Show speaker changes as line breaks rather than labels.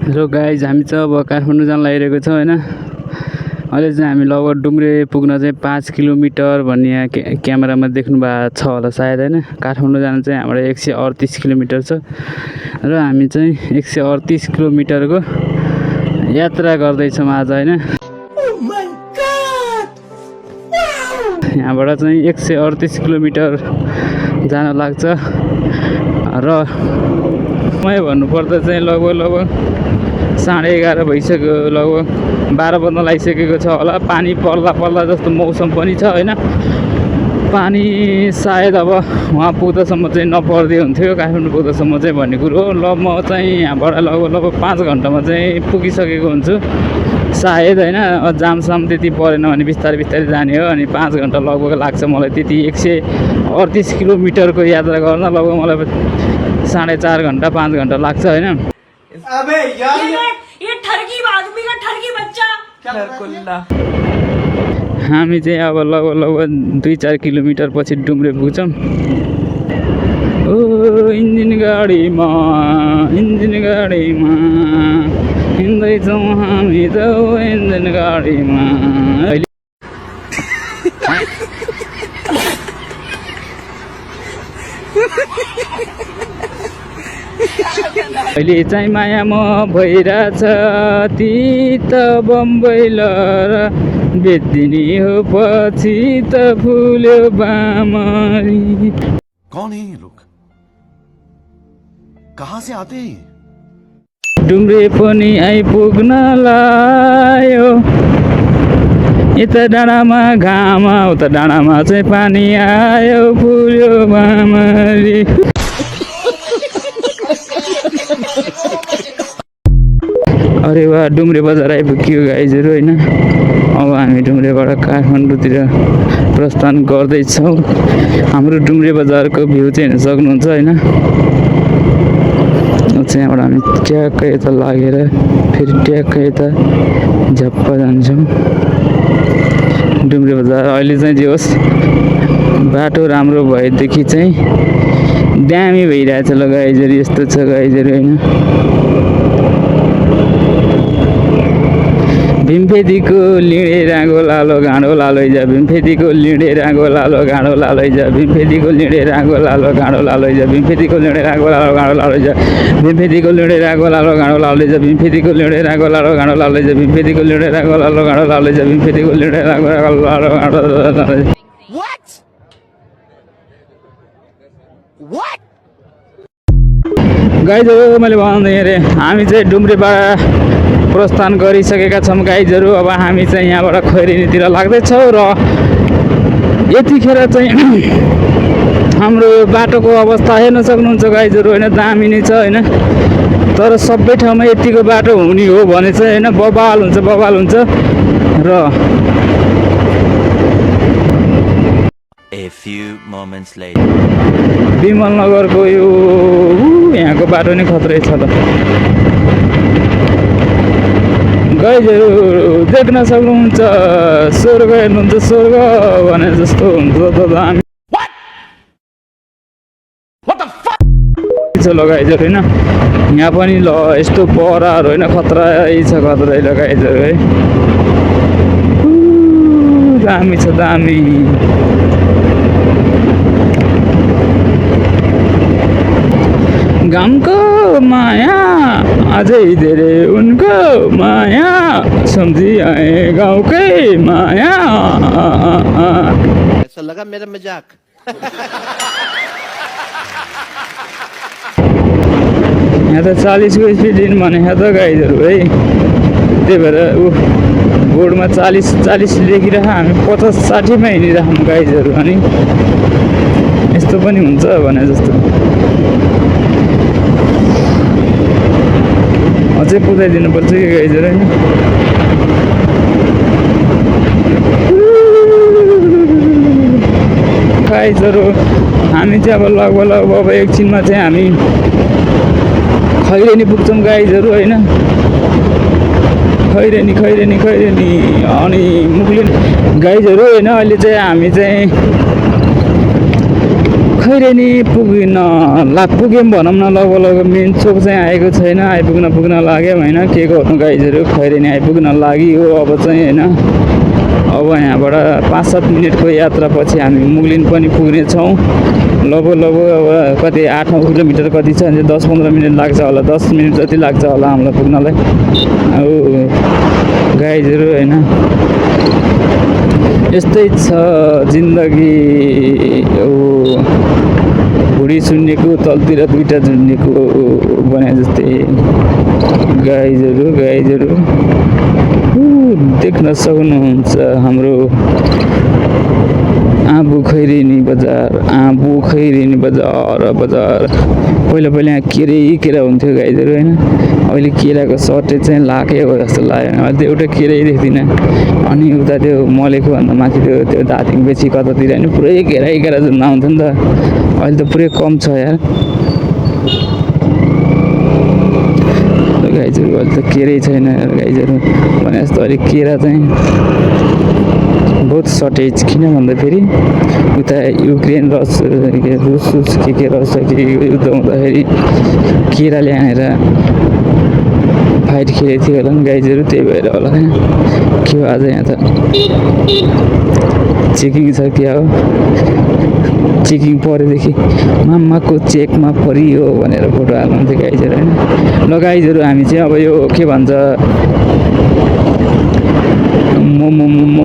Hello guys, हामी चाहिँ अब काठमाडौँ जान लागिरहेको छौँ होइन। अहिले चाहिँ हामी लगभग डुम्रे पुग्न चाहिँ 5 किलोमिटर भन्ने यहाँ क्यामेरामा देख्नु भएको छ होला सायद होइन। काठमाडौँ जान चाहिँ हाम्रो 138 किलोमिटर छ र हामी चाहिँ 138 किलोमिटरको यात्रा गर्दैछौँ आज होइन। यहाँबाट चाहिँ 138 किलोमिटर जान लाग्छ र समय भन्नुपर्दा चाहिँ लगभग 11:30 भइसक्यो, लगभग 12 बज्न लागिसकेको छ होला। पानी पर्दा जस्तो मौसम पनि छ होइन। पानी सायद अब वहाँ पुग्दासम्म चाहिँ नपर्दै हुन्थ्यो, काठमाडौँ पुग्दासम्म चाहिँ भन्ने कुरो हो। ल म चाहिँ यहाँबाट लगभग 5 घन्टामा चाहिँ पुगिसकेको हुन्छु सायद होइन। जामसाम त्यति परेन भने बिस्तारै जाने हो। अनि 5 घन्टा लगभग लाग्छ मलाई त्यति 138 किलोमिटरको यात्रा गर्न। लगभग मलाई 4.5 घन्टा 5 घन्टा लाग्छ होइन।
अबे यार
ये ठरकी आदमी का ठरकी बच्चा
क्या
हामी चाहिँ अब लगभग 2-4 किलोमिटर पछि डुम्रे पुग्छौँ। ओ इन्जिन गाडीमा हिँड्दैछौँ हामी त इन्जिन गाडीमा। अहिले चाहिँ माया म भइरहेछ ती त बम्बई लर बेच्दिने हो पछि त फुल्यो बामरी।
कौन है ये लोग? कहाँ से आते हैं?
डुम्रे पनि आइपुग्न लायो। यता डाँडामा घाम, उता डाँडामा चाहिँ पानी आयो, फुल्यो बामरी। अरे वाह, डुम्रे बजार आइपुग्यो गाइजहरू होइन। अब हामी डुम्रेबाट काठमाडौँतिर प्रस्थान गर्दैछौँ। हाम्रो डुम्रे बजारको भ्यू चाहिँ हेर्न सक्नुहुन्छ होइन। चाहिँ यहाँबाट हामी ट्याक्क यता लागेर फेरि ट्याक्क यता झप्प जान्छौँ डुम्रे बजार। अहिले चाहिँ जे होस् बाटो राम्रो भएदेखि चाहिँ दामी भइरहेछ ल गाइजहरू। यस्तो छ गाइजहरू होइन। भीमफेदीको लिँडे रागो लालो घाँडो लालैजा, भीमफेदीको लिँडे रागो लालो घाँडो लालैजा, भीमफेदीको लिँडे रागो लालो घाँडो लालैजा, भीमफेदीको लिँडे रागो लालो घाँडो लालैजा, भीमफेदीको लिँडे रागो लालो घाँडो लालैजा, भीमफेदीको लिँडे रागो लालो घाँडो लालैजा, भीमफेदीको लिँडे रागो लालो घाँडो लालैजा, भीमफेदीको लिँडे रागो लालो घाँडो लालैजा। गाइजहरू मैले भन्दै अरे हामी चाहिँ डुम्रेबाट प्रस्थान गरिसकेका छौँ गाइजहरू। अब हामी चाहिँ यहाँबाट खैरेनीतिर लाग्दैछौँ र यतिखेर चाहिँ हाम्रो बाटोको अवस्था हेर्न सक्नुहुन्छ गाइजहरू होइन। दामी नै छ होइन। तर सबै ठाउँमा यतिको बाटो हुने हो भने चाहिँ होइन बवाल हुन्छ र
A few moments later.
Bimal नगरको यो यहाँको बाटो नै खत्रै छ त गाइजहरू। देख्न सक्नुहुन्छ स्वर्ग हेर्नुहुन्छ, स्वर्ग भने जस्तो हुन्छ त दामी छ ल गाइजहरू होइन। यहाँ पनि ल यस्तो पहराहरू होइन खतरै छ ल गाइजहरू है। दामी छ दामी। घामको माया अझै धेरै उनको माया सम्झी आए गाउँकै माया।
ऐसा लगा मेरा मजाक?
यहाँ त 40 को स्पिड लिनु भनेको त गाइजहरू है। त्यही भएर बोर्डमा 40 लेखिरह हामी 50-60मा हिँडिरहौँ गाइजहरू। अनि यस्तो पनि हुन्छ भने जस्तो अझै पुगाइदिनुपर्छ कि गाइजहरू होइन। गाइजहरू हामी चाहिँ अब लगभग एकछिनमा चाहिँ हामी खैरेनी पुग्छौँ गाइजहरू होइन। खैरेनी अनि मुक्लिन गाइजहरू होइन। अहिले चाहिँ हामी चाहिँ खैरेनी पुग्न पुग्यौँ भनौँ न लगभग मेन चोक चाहिँ आएको छैन पुग्न लाग्यो होइन के गर्नु गाइजहरू खैरेनी आइपुग्न लाग्यो अब चाहिँ होइन अब यहाँबाट 5-7 मिनटको यात्रापछि हामी मुगलिन पनि पुग्नेछौँ लगभग अब कति 8-9 किलोमिटर कति छ भने 10-15 मिनट लाग्छ होला 10 मिनट जति लाग्छ होला हामीलाई पुग्नलाई अब गाइजहरू होइन यस्तै छ जिन्दगी भुडी सुन्नेको तलतिर दुईटा झुन्नेको भने जस्तै गाइजहरू देख्न सक्नुहुन्छ हाम्रो आँबु खैरेनी बजार पहिला यहाँ केरा हुन्थ्यो गाइजहरू होइन अहिले केराको सर्टेज चाहिँ लाग्यो जस्तो लाग्यो अहिले त्यो एउटा केरै देख्दिनँ अनि उता त्यो मलेको भन्दा माथि त्यो दार्जिलिङ बेसी कतातिर होइन पुरै केरा जुम्न आउँथ्यो नि त अहिले त पुरै कम छ यार गाइजहरू अहिले त केरै छैन गाइजहरू भने जस्तो अलिक केरा चाहिँ बहुत सर्टेज किन भन्दाखेरि उता युक्रेन रुस के रस के युद्ध हुँदाखेरि केरा ल्याएर फाइट खेलेको थियो होला नि गाइजहरू त्यही भएर होला के हो आज यहाँ त चेकिङ छ क्या हो चेकिङ परेदेखि मामाको चेकमा परियो भनेर फोटो हाल्नुहुन्थ्यो गाइजहरू होइन ल गाइजहरू हामी चाहिँ अब यो के भन्छ मोमो